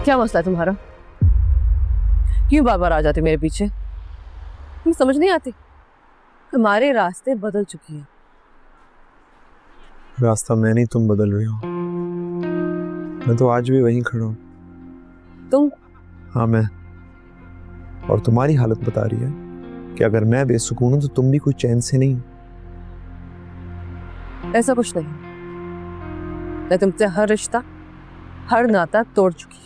क्या मसला है तुम्हारा? क्यों बार बार आ जाते मेरे पीछे? तुम्हें समझ नहीं आती? हमारे रास्ते बदल चुकी हैं। रास्ता मैं नहीं, तुम बदल रही हो। मैं तो आज भी वहीं खड़ा हूँ। तुम? हाँ मैं। और तुम्हारी हालत बता रही है कि अगर मैं बेसुकून हूं तो तुम भी कोई चैन से नहीं। ऐसा कुछ नहीं। मैं तुमसे हर रिश्ता, हर नाता तोड़ चुकी हूँ।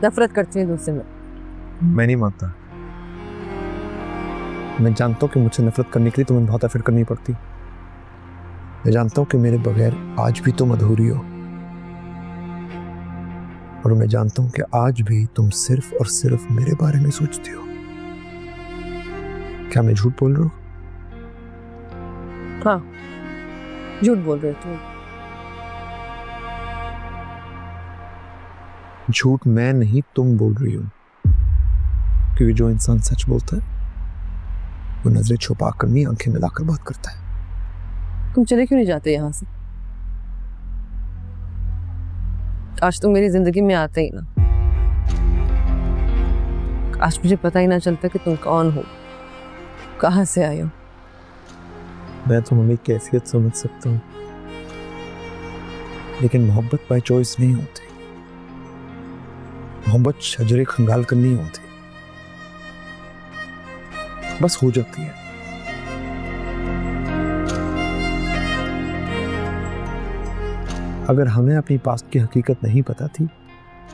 नफरत करती हूँ तुमसे। मैं नहीं मानता। मैं जानता हूँ कि मुझसे नफरत करने के लिए तुम्हें बहुत एफर्ट करनी पड़ती। मैं जानता हूँ कि मेरे बगैर आज भी तुम अधूरी हो, और मैं जानता हूँ कि आज भी तुम सिर्फ और सिर्फ मेरे बारे में सोचती हो। क्या मैं झूठ बोल रहा हूँ? हाँ, झूठ बोल रहे हो तुम। झूठ मैं नहीं, तुम बोल रही हो। क्योंकि जो इंसान सच बोलता है वो नजरें छुपा कर नहीं, आंखें मिलाकर बात करता है। तुम चले क्यों नहीं जाते यहाँ से? आज तुम मेरी जिंदगी में आते ही ना। आज मुझे पता ही ना चलता कि तुम कौन हो, कहाँ से आए हो। मैं तुम्हारी कैफियत समझ सकता हूँ, लेकिन मोहब्बत बाय चॉइस नहीं होती। मोहब्बत शजरे खंगाल कर नहीं होती, बस हो जाती है। अगर हमें अपनी पास्ट की हकीकत नहीं पता थी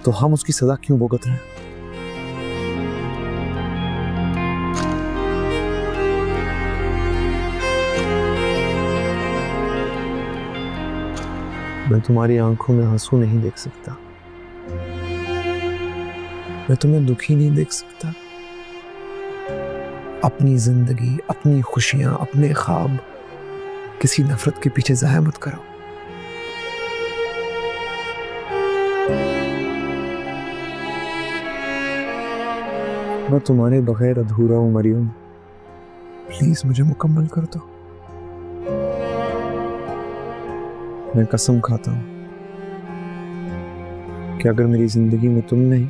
तो हम उसकी सजा क्यों भुगत रहे हैं? मैं तुम्हारी आंखों में आंसू नहीं देख सकता, मैं तुम्हें दुखी नहीं देख सकता। अपनी जिंदगी, अपनी खुशियां, अपने ख्वाब किसी नफरत के पीछे ज़ाया मत करो। मैं तुम्हारे बगैर अधूरा हूं मरियम, प्लीज मुझे मुकम्मल कर दो। मैं कसम खाता हूं कि अगर मेरी जिंदगी में तुम नहीं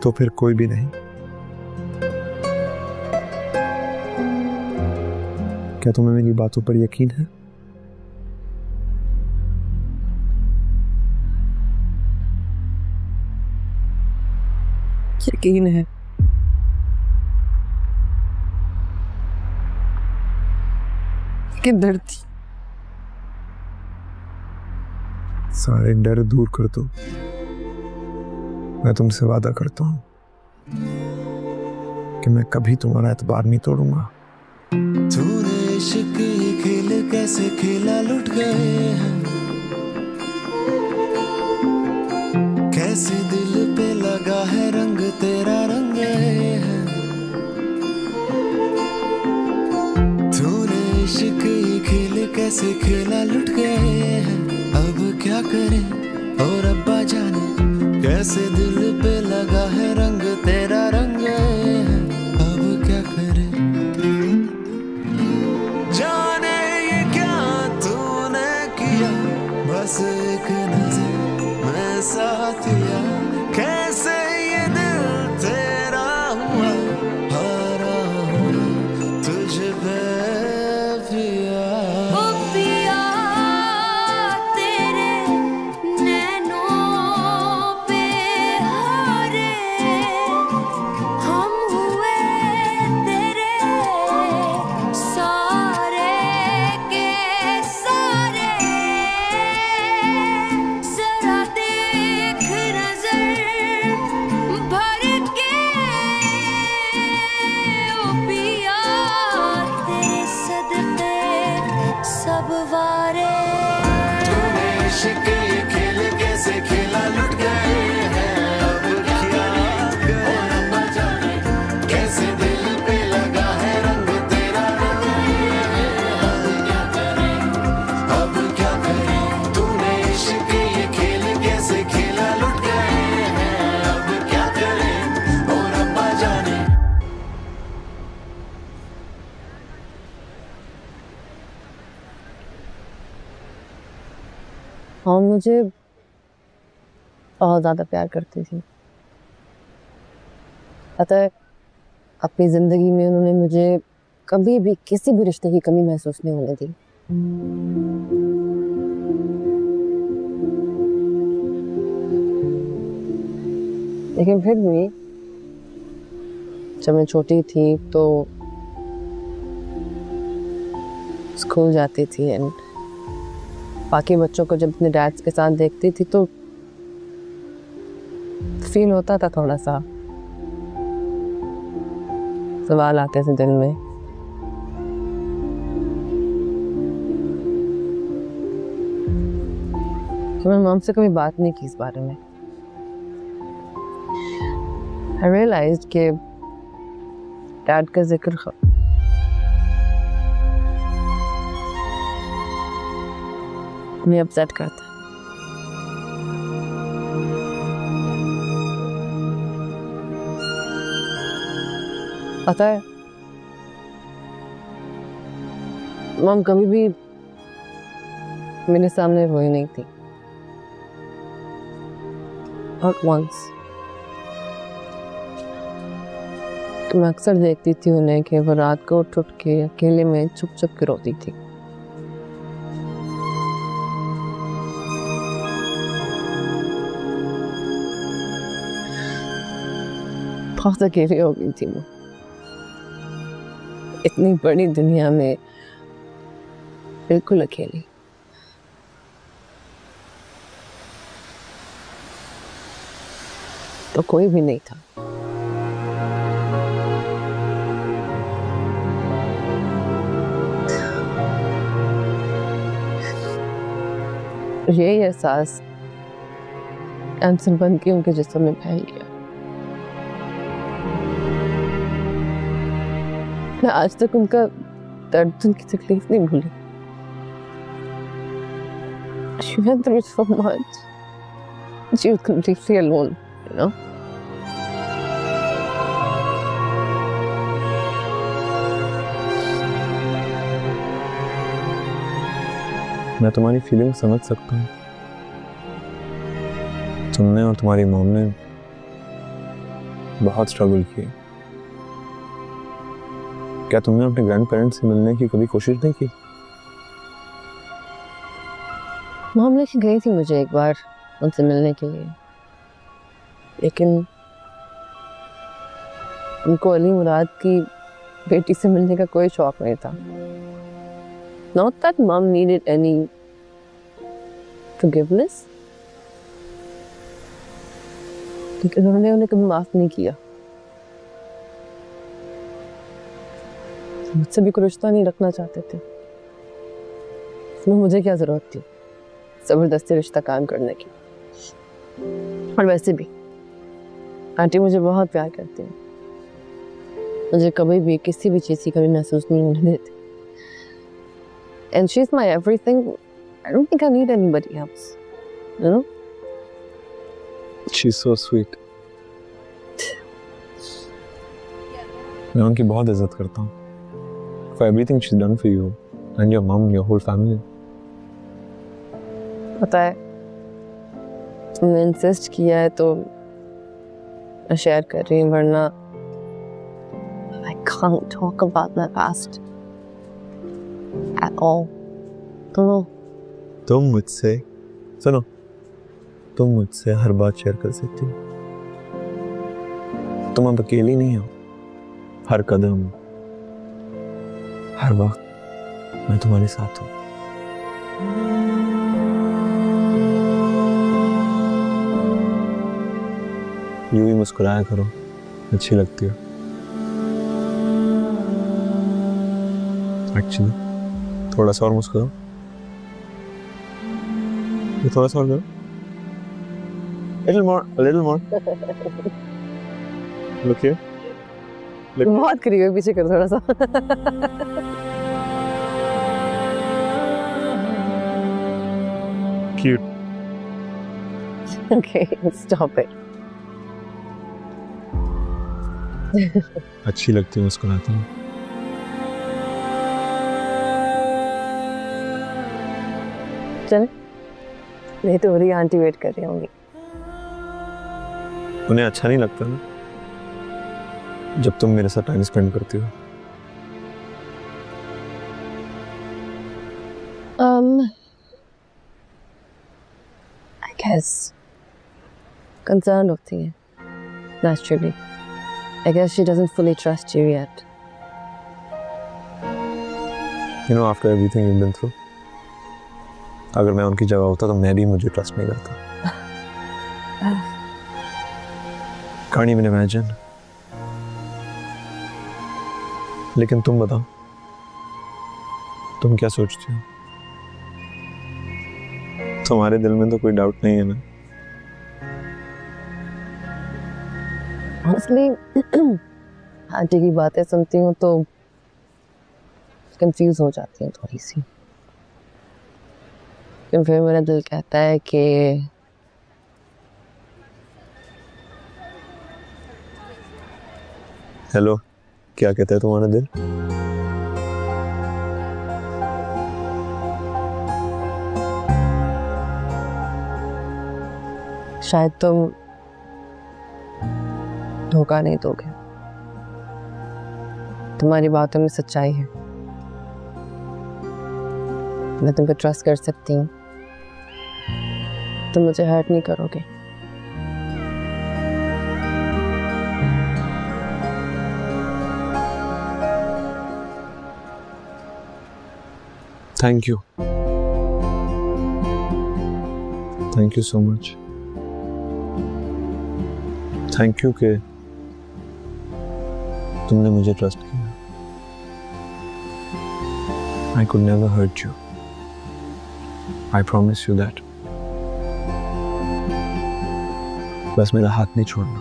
तो फिर कोई भी नहीं। क्या तुम्हें मेरी बातों पर यकीन है? यकीन है। कि डरती। सारे डर दूर कर दो। मैं तुमसे वादा करता हूं कि मैं कभी तुम्हारा एतबार नहीं तोड़ूंगा। तूने इश्क की खेल कैसे खेला, लुट गए हैं। कैसे दिल पे लगा है रंग तेरा, रंग गए हैं। तूने इश्क की खेल कैसे खेला, लुट गए हैं। अब क्या करें और अब्बा जाने, कैसे दिल पे लगा है रंग तेरा, रंग गए हैं। अब क्या करें जाने ये क्या तूने किया, बस एक नजर में साथिया। कैसे ये दिल तेरा हुआ, हारा हुआ तुझ पे पिया। ओ पिया तेरे नैनों पे हारे, हम हुए तेरे सारे के सारे। जरा देख नजर भर के, ओ पिया तेरे सदके सब वारे। तूने इश्क ये खेल कैसे खेला, लुट गए हैं। अब क्या करें और अब्बा जाने, कैसे दिल पे लगा है रंग तेरा, रंग गए हैं। अब क्या करें, अब क्या करें। तूने इश्क ये खेल कैसे खेला, लुट गए हैं। अब क्या करें और अब्बा जाने। हाँ, मुझे बहुत ज़्यादा प्यार करती थी। पता है, अपनी ज़िंदगी में उन्होंने मुझे कभी भी किसी भी रिश्ते की कमी महसूस नहीं होने दी। लेकिन फिर भी जब मैं छोटी थी तो स्कूल जाती थी एंड बाकी बच्चों को जब अपने डैड्स के साथ देखती थी तो फील होता था, थोड़ा सा सवाल आते थे दिल में। तो मैंने मॉम से कभी बात नहीं की इस बारे में। I realized कि डैड का जिक्र मुझे अपसेट करता है। पता है, मॉम कभी भी मेरे सामने रोई नहीं थी, not once। तो मैं अक्सर देखती थी उन्हें कि वो रात को उठ के अकेले में चुप चुप के रोती थी। बहुत अकेली हो गई थी वो, इतनी बड़ी दुनिया में बिल्कुल अकेली। तो कोई भी नहीं था। यही एहसास कैंसर बन के उनके जिस्म में फैल गया। मैं आज तक उनका दर्द, उनकी तकलीफ नहीं भूली। She went through so much. She was completely alone, you know? मैं तुम्हारी फीलिंग समझ सकता हूँ। तुमने और तुम्हारी मॉम ने बहुत स्ट्रगल किए। क्या तुमने अपने ग्रैंड पेरेंट्स से मिलने की कभी कोशिश नहीं की? मॉम लेके गई थी मुझे एक बार उनसे मिलने के लिए, लेकिन उनको अली मुराद की बेटी से मिलने का कोई शौक नहीं था। Not that mom needed any forgiveness, लेकिन उन्होंने उन्हें कभी माफ नहीं किया। मुझसे भी कोई रिश्ता नहीं रखना चाहते थे। तो मुझे क्या जरूरत थी जबरदस्ती रिश्ता कायम करने की। और वैसे भी आंटी मुझे बहुत प्यार करती हैं, मुझे कभी भी किसी भी चीज की कमी महसूस नहीं होने देती। And she's my everything. I don't think I need anybody else, you know? She's so sweet. मैं उनकी बहुत इज्जत करता हूँ। For everything she's done for you and your mom, your whole family. पता है, तुमने इंसिस्ट किया है तो मैं शेयर कर रही हूँ, वरना I can't talk about my past at all. तुम मुझसे सुनो, तुम मुझसे हर बात शेयर कर सकती हो। तुम अब अकेली नहीं हो। हर कदम, हर वक्त मैं तुम्हारे साथ हूँ। यूं ही मुस्कुराया करो, अच्छी लगती हो। एक्चुअली थोड़ा सा और मुस्कुराओ, ये थोड़ा सा और करो, a little more. Look here. बहुत करीब है, पीछे कर थोड़ा सा। Cute. Okay, stop it. अच्छी लगती है मुस्कुराती हूँ। चल, नहीं तो हो रही, आंटी वेट कर रही होंगी। उन्हें अच्छा नहीं लगता ना जब तुम मेरे साथ टाइम स्पेंड करती हो? I guess concerned होती है naturally. I guess she doesn't fully trust you yet. You know, after everything you've been through, अगर मैं उनकी जगह होता तो मैं भी मुझे ट्रस्ट नहीं करता. Can't even imagine. लेकिन तुम बताओ, तुम क्या सोचती हो? तुम्हारे दिल में तो कोई डाउट नहीं है ना? Honestly, आंटी की बातें सुनती हूँ तो कंफ्यूज हो जाती हूँ थोड़ी सी. फिर मेरा दिल कहता है कि हेलो, क्या कहता है तुम्हारा दिल? शायद तुम धोखा नहीं दोगे. तुम्हारी बातों में सच्चाई है. मैं तुम पे ट्रस्ट कर सकती हूँ. तुम मुझे हर्ट नहीं करोगे. Thank you. Thank you so much. Thank you कि तुमने मुझे ट्रस्ट किया. I could never hurt you. I promise you that. बस मेरा हाथ नहीं छोड़ना.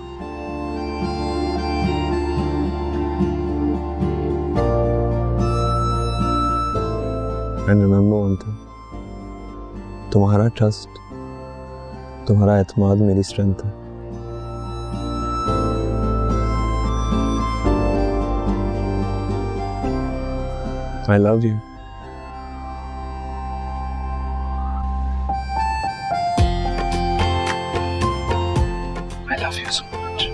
And remember one thing. तुम्हारा ट्रस्ट, तुम्हारा एतमाद मेरी स्ट्रेंथ है. I love you. I love you so much.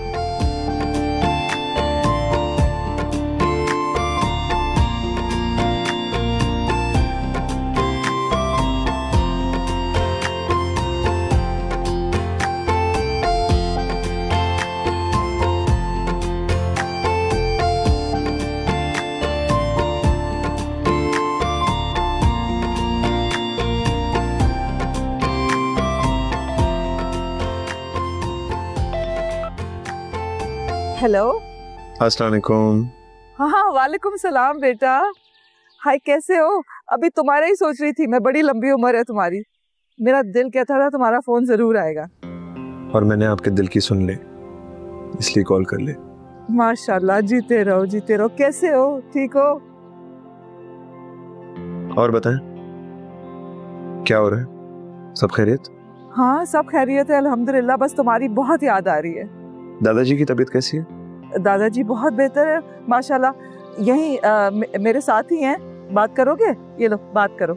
Hello. अस्सलाम वालेकुम. हाँ, वालेकुम सलाम बेटा. हाय, कैसे हो? अभी तुम्हारा ही सोच रही थी मैं. बड़ी लंबी उम्र है तुम्हारी. मेरा दिल कहता था तुम्हारा फोन जरूर आएगा. और मैंने आपके दिल की सुन ले, इसलिए कॉल कर ले. माशाल्लाह, जीते रहो जीते रहो. कैसे हो? ठीक हो? और बताएं, क्या हो रहा है? सब खैरियत? हाँ, सब खैरियत है अल्हम्दुलिल्लाह. बस तुम्हारी बहुत याद आ रही है. दादाजी की तबीयत कैसी है? दादाजी बहुत बेहतर है माशाल्लाह. यहीं मेरे साथ ही हैं. बात करोगे? ये लो, बात करो.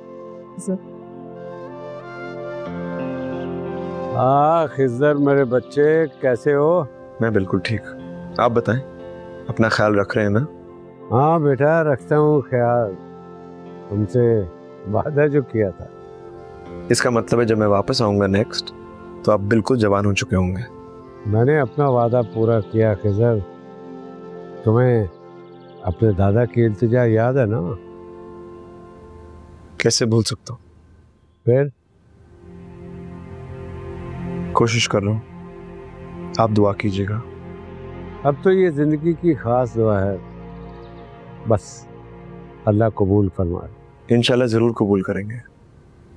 खिज़र मेरे बच्चे, कैसे हो? मैं बिल्कुल ठीक. आप बताएं, अपना ख्याल रख रहे हैं ना? हाँ बेटा, रखता हूँ ख्याल. तुमसे वादा जो किया था. इसका मतलब है जब मैं वापस आऊंगा नेक्स्ट, तो आप बिल्कुल जवान हो चुके होंगे. मैंने अपना वादा पूरा किया खिज़र. तुम्हें अपने दादा की इल्तिजा याद है ना? कैसे भूल सकता हूँ? फिर कोशिश कर रहा हूँ, आप दुआ कीजिएगा. अब तो ये जिंदगी की खास दुआ है. बस अल्लाह कबूल फरमाए. इंशाल्लाह जरूर कबूल करेंगे.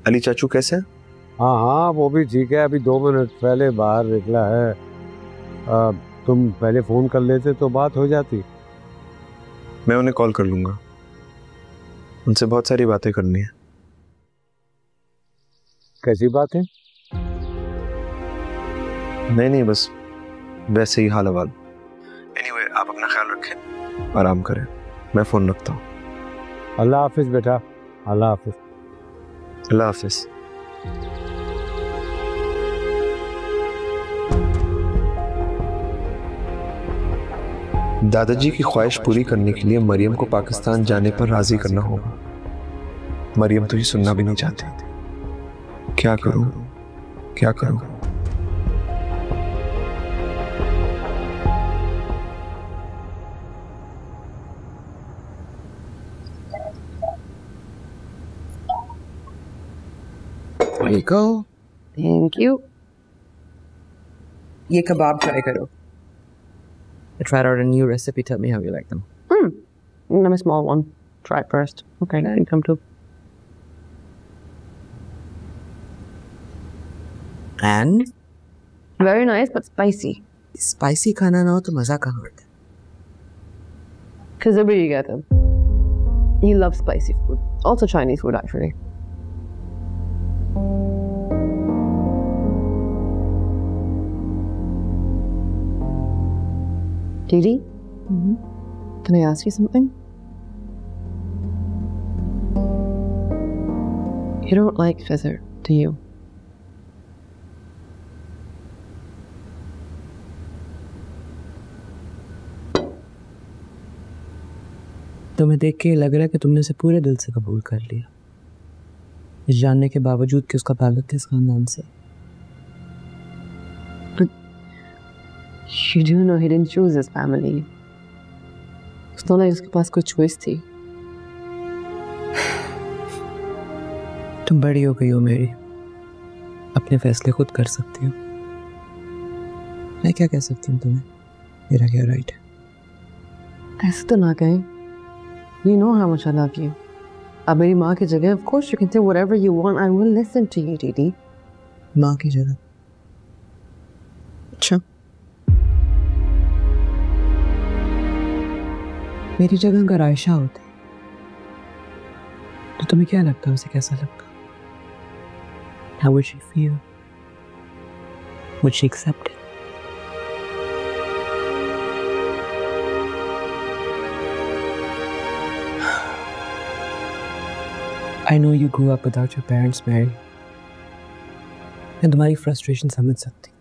अली चाचू कैसे हैं? हाँ हाँ, वो भी ठीक है. अभी 2 मिनट पहले बाहर निकला है. तुम पहले फ़ोन कर लेते तो बात हो जाती. मैं उन्हें कॉल कर लूँगा. उनसे बहुत सारी बातें करनी है. कैसी बात है? नहीं, बस वैसे ही हाल हवाल. एनीवे, आप अपना ख्याल रखें, आराम करें. मैं फ़ोन रखता हूँ. अल्लाह हाफिज़ बेटा. अल्लाह हाफिज़. अल्लाह हाफिज़. दादाजी की ख्वाहिश पूरी करने के लिए मरियम को पाकिस्तान जाने पर राजी करना होगा। मरियम तो ये सुनना भी नहीं चाहती। क्या करूं, क्या करूं? There you go. Thank you. ये कबाब ट्राई करो. I tried out a new recipe. Tell me how you like them. I'm a small one. Try it first. Okay, now you come to. And? Very nice, but spicy. Spicy खाना ना हो तो मजा कहाँ आता? Because everybody get them. You love spicy food. Also Chinese food, actually. Didi? Can I ask you something? You don't like Fizzer, do you? तुम्हें देख के लग रहा है कि तुमने उसे पूरे दिल से कबूल कर लिया, इस जानने के बावजूद कि उसका ताल्लुक किस खानदान से। You do know he didn't choose his family. It's not like उसके पास कोई choice थी। तुम बड़ी हो गई हो मेरी, अपने फैसले खुद कर सकती हो। मैं क्या कह सकती हूँ तुम्हें? मेरा क्या राइट है? ऐसे तो ना कहें। You know how much I love you. अब मेरी माँ की जगह, of course you can say whatever you want. I will listen to you, Didi. माँ की जगह? अच्छा। मेरी जगह अगर आयशा होती तो तुम्हें क्या लगता है उसे कैसा लगता? How would she feel? Would she accept it? I know you grew up without your parents, Mary. मैं तुम्हारी फ्रस्ट्रेशन समझ सकती।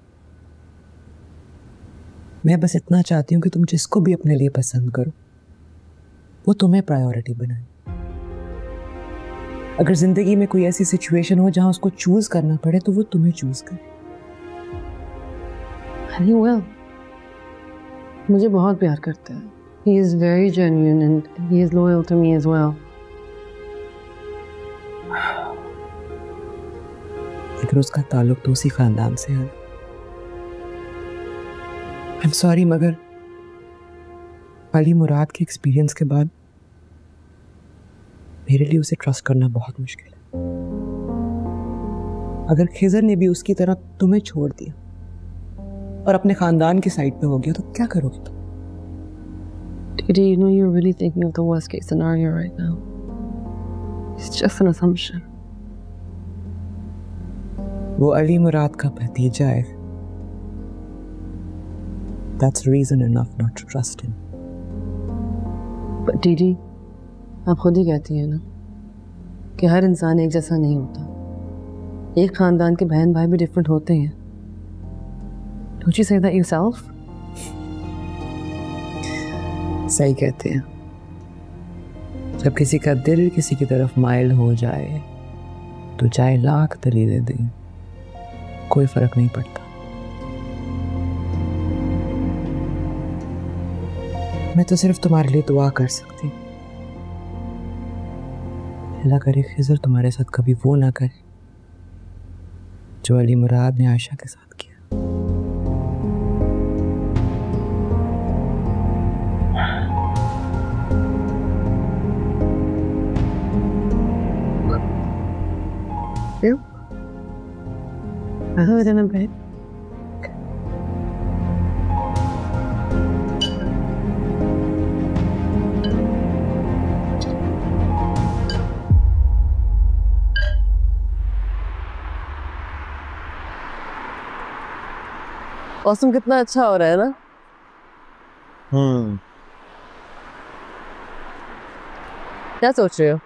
मैं बस इतना चाहती हूँ कि तुम जिसको भी अपने लिए पसंद करो वो तुम्हें प्रायोरिटी बनाए। अगर जिंदगी में कोई ऐसी सिचुएशन हो जहां उसको चूज करना पड़े तो वो तुम्हें चूज करे। He will. मुझे बहुत प्यार करता है। He is very genuine and he is loyal to me as well. लेकिन उसका ताल्लुक तो उसी खानदान से है। I'm sorry मगर अली मुराद के एक्सपीरियंस के बाद मेरे लिए उसे ट्रस्ट करना बहुत मुश्किल है। अगर खिजर ने भी उसकी तरह तुम्हें छोड़ दिया और अपने खानदान की साइड पे हो गया तो क्या करोगे तुम? Didi, you know you're really thinking of the worst case scenario right now. It's just an assumption. वो अली मुराद का भतीजा है। That's reason enough not to trust him. But Didi, आप खुद ही कहती हैं ना कि हर इंसान एक जैसा नहीं होता। एक खानदान के बहन भाई भी डिफरेंट होते हैं। Don't you say that yourself? सही कहते हैं। जब किसी का दिल किसी की तरफ माइल हो जाए तो चाहे लाख दलीलें दें कोई फर्क नहीं पड़ता। मैं तो सिर्फ तुम्हारे लिए दुआ कर सकती हूँ। अल्लाह करे खिजर तुम्हारे साथ कभी वो ना करे जो अली मुराद ने आयशा के साथ किया। I heard in a bit. मौसम कितना अच्छा हो रहा है ना? क्या सोच रहे हो?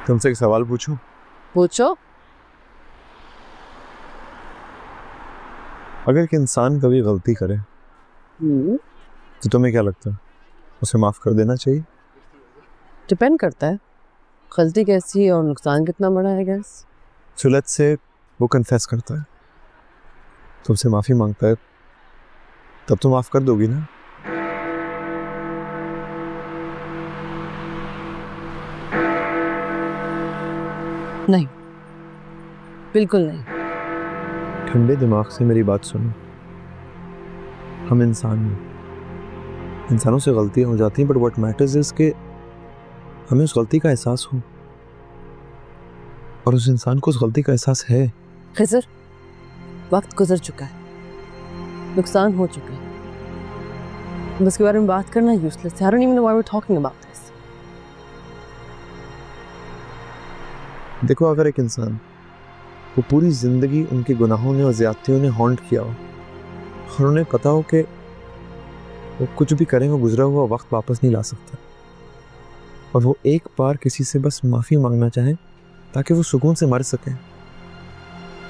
तुमसे एक सवाल पूछूं? पूछो। अगर एक इंसान कभी गलती करे तो तुम्हें क्या लगता है, उसे माफ कर देना चाहिए? डिपेंड करता है गलती कैसी है और नुकसान कितना बड़ा है। गैस सो लेट्स से वो कन्फेस करता है, तुमसे माफी मांगता है, तब तो माफ कर दोगी ना? नहीं, बिल्कुल नहीं। ठंडे दिमाग से मेरी बात सुनो। हम इंसान हैं, इंसानों से गलतियां हो जाती हैं, बट व्हाट मैटर्स इज कि हमें उस गलती का एहसास हो, और उस इंसान को उस गलती का एहसास है। खिजर, वक्त गुजर चुका है, नुकसान हो चुका है, अब इसके बारे में बात करना यूजलेस है। I don't even know why we're talking about this. देखो, अगर एक इंसान वो पूरी जिंदगी उनके गुनाहों ने और ज्यादतियों ने हॉन्ट किया हो और उन्हें पता हो कि वो कुछ भी करें वो गुजरा हुआ वक्त वापस नहीं ला सकता, और वो एक बार किसी से बस माफी मांगना चाहे ताकि वो सुकून से मर सके,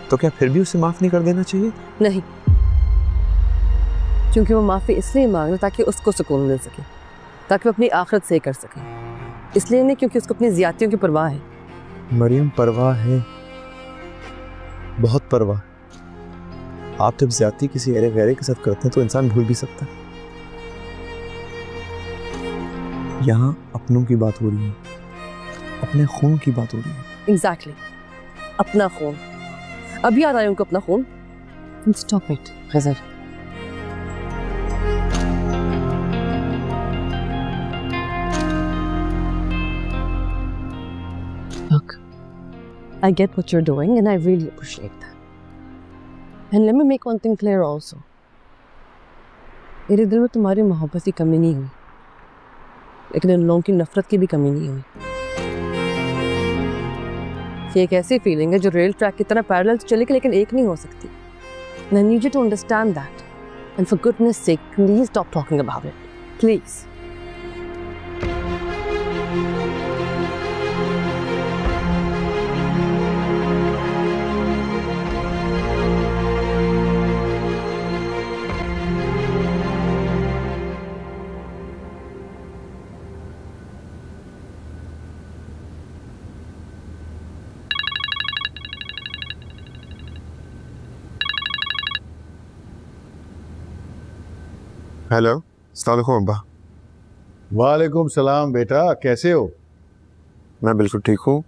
तो क्या फिर भी उसे माफ नहीं कर देना चाहिए? नहीं, क्योंकि वो माफी इसलिए मांग रहा ताकि उसको सुकून मिल सके, ताकि वो अपनी आखिरत सही कर सके। इसलिए नहीं क्योंकि उसको अपनी ज्यादतियों की परवाह है। मरियम, परवाह है, बहुत परवाह। आप जब ज्यादती किसी अरे गैरे के साथ करते हैं तो इंसान भूल भी सकता है। यहाँ अपनों की बात हो रही है, अपने खून की बात हो रही है। एग्जैक्टली, अपना खून। अभी याद आया उनको अपना खून। Stop it Khizar. Look, I get what you're doing and I really appreciate that. And let me make one thing clear also. मेरे दिल में तुम्हारी मोहब्बत की कमी नहीं हुई, लेकिन इन लोगों की नफरत की भी कमी नहीं हुई। ये एक ऐसी फीलिंग है जो रेल ट्रैक की तरह पैरेलल चलेगी लेकिन एक नहीं हो सकती। And I need you to understand that. And for goodness sake, please stop talking about it. Please. Hello, अस्सलाम वालेकुम अब्बा। वालेकुम सलाम बेटा, कैसे हो? मैं बिल्कुल ठीक हूँ,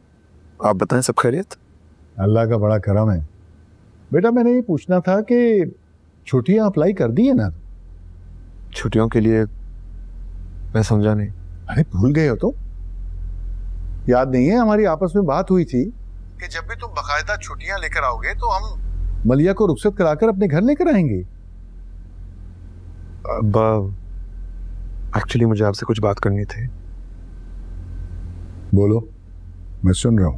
आप बताएं, सब खैरियत? अल्लाह का बड़ा करम है। बेटा, मैंने ये पूछना था कि छुट्टियां अप्लाई कर दी है ना? छुट्टियों के लिए? मैं समझा नहीं। अरे भूल गए हो तो? याद नहीं है हमारी आपस में बात हुई थी कि जब भी तुम बाकायदा छुट्टियां लेकर आओगे तो हम मलिया को रुखसत कराकर अपने घर लेकर आएंगे। अब्बा, एक्चुअली मुझे आपसे कुछ बात करनी थी। बोलो, मैं सुन रहा हूं।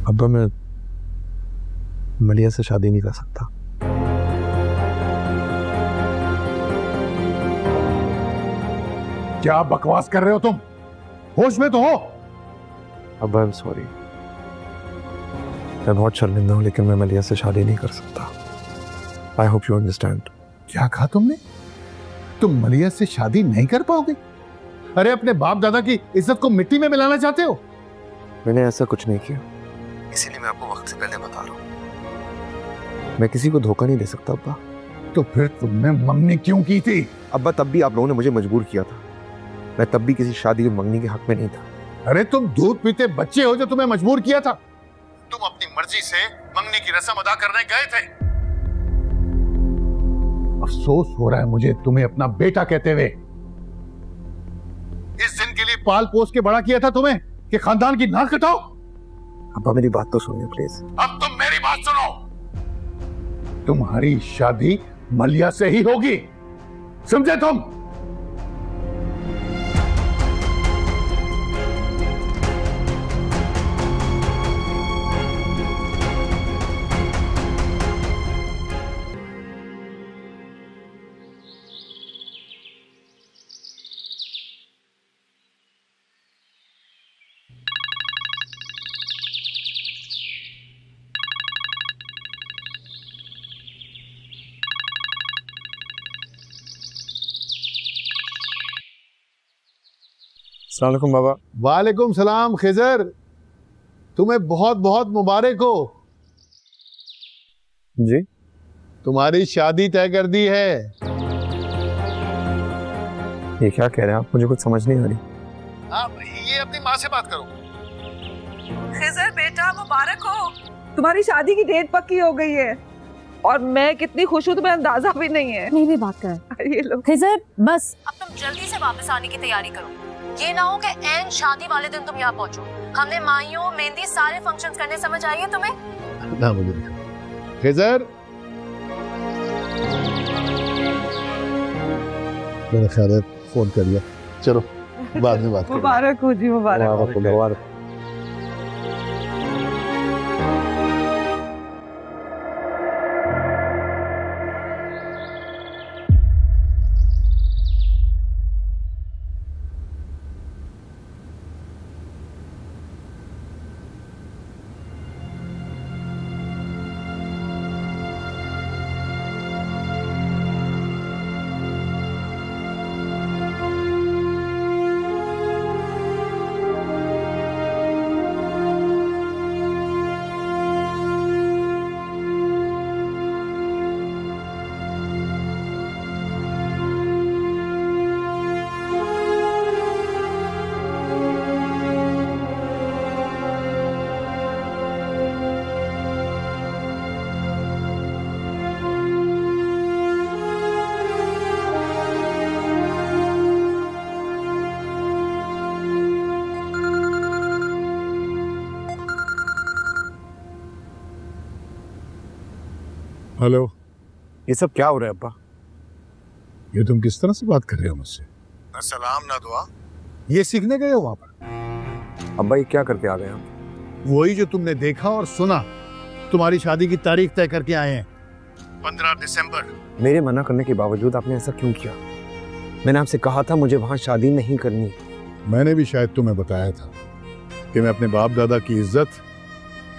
अब्बा, मैं मलिया से शादी नहीं कर सकता। क्या बकवास कर रहे हो तुम? होश में तो हो? अब्बा, आई एम सॉरी, मैं बहुत शर्मिंदा हूँ, लेकिन मैं मलिया से शादी नहीं कर सकता। I hope you understand. क्या कहा तुमने? तुम मलिया से शादी नहीं कर पाओगे? अरे अपने बाप दादा की इज्जत को मिट्टी में मिलाना चाहते हो? मैंने ऐसा कुछ नहीं किया, इसीलिए मैं आपको वक्त से पहले बता रहा हूँ। मैं किसी को धोखा नहीं दे सकता अब्बा। तो फिर तुमने मंगनी क्यों की थी? अब्बा, तब भी आप लोगों ने मुझे मजबूर किया था। मैं तब भी किसी शादी और मंगनी के हक में नहीं था। अरे तुम दूध पीते बच्चे हो जो तुम्हें मजबूर किया था? तुम अपनी मर्जी से मंगनी की रस्म अदा करने गए थे। अफसोस हो रहा है मुझे तुम्हें अपना बेटा कहते हुए। इस दिन के लिए पाल पोस के बड़ा किया था तुम्हें कि खानदान की नाक कटाओ। अब्बा, मेरी बात तो सुनिए प्लीज। अब तुम मेरी बात सुनो। तुम्हारी शादी मलिया से ही होगी, समझे तुम? अस्सलाम वालेकुम बाबा। वालेकुम सलाम खिजर, तुम्हें बहुत बहुत मुबारक हो। जी? तुम्हारी शादी तय कर दी है। ये क्या कह रहे हैं आप? मुझे कुछ समझ नहीं आ रही। हाँ, ये अपनी माँ से बात करो। खिजर बेटा मुबारक हो, तुम्हारी शादी की डेट पक्की हो गई है और मैं कितनी खुश हूँ तुम्हें अंदाजा भी नहीं है। नहीं भी बात कर। ये लो खिजर बस अब तुम जल्दी से वापस आने की तैयारी करो, ये ना हो कि एन शादी वाले दिन तुम यहाँ पहुँचो। हमने माइयों मेहंदी सारे फंक्शंस करने, समझ आई है तुम्हें? ना मुझे खिजर, मैंने ख्याल है फोन कर लिया, चलो बाद में बात करेंगे। मुबारक हो जी, मुबारक। मुबारक। हेलो, ये सब क्या हो रहा है अब्बा? ये तुम किस तरह से बात कर रहे हो मुझसे? ना सलाम ना दुआ, ये सीखने गए हो वहां पर? अब्बा ये क्या करके आ गए आप? वही जो तुमने देखा और सुना। तुम्हारी शादी की तारीख तय करके आए हैं, 15 दिसंबर। मेरे मना करने के बावजूद आपने ऐसा क्यों किया? मैंने आपसे कहा था मुझे वहां शादी नहीं करनी। मैंने भी शायद तुम्हें बताया था कि मैं अपने बाप दादा की इज्जत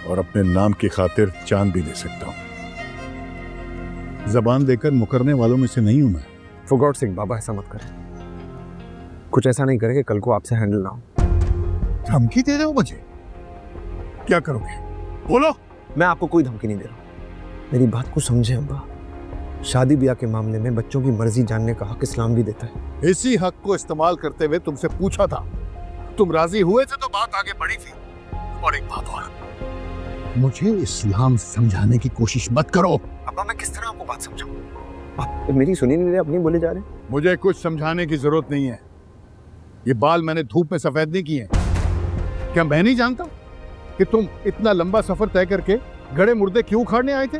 और अपने नाम की खातिर जान भी दे सकता हूँ। जबान देकर मुकरने वालों में से नहीं हूं मैं। फॉर गॉड सेक बाबा ऐसा मत करें। कुछ ऐसा नहीं करें कि कल को आपसे हैंडल ना हो। धमकी दे रहे हो मुझे? क्या करोगे बोलो? मैं आपको कोई धमकी नहीं दे रहा। मेरी बात को समझे अब्बा। शादी ब्याह के मामले में बच्चों की मर्जी जानने का हक इस्लाम भी देता है। इसी हक को इस्तेमाल करते हुए तुमसे पूछा था, तुम राजी हुए थे तो बात आगे बढ़ी थी। और एक बात और, मुझे इस्लाम समझाने की कोशिश मत करो। अब्बा मैं किस तरह आपको बात समझाऊं? आप मेरी सुनी नहीं रहे, अपनी बोले जा रहे हैं। मुझे कुछ समझाने की जरूरत नहीं है। ये बाल मैंने धूप में सफेद नहीं किए। क्या मैं नहीं जानता कि तुम इतना लंबा सफर तय करके गड़े मुर्दे क्यों उखाड़ने आए थे?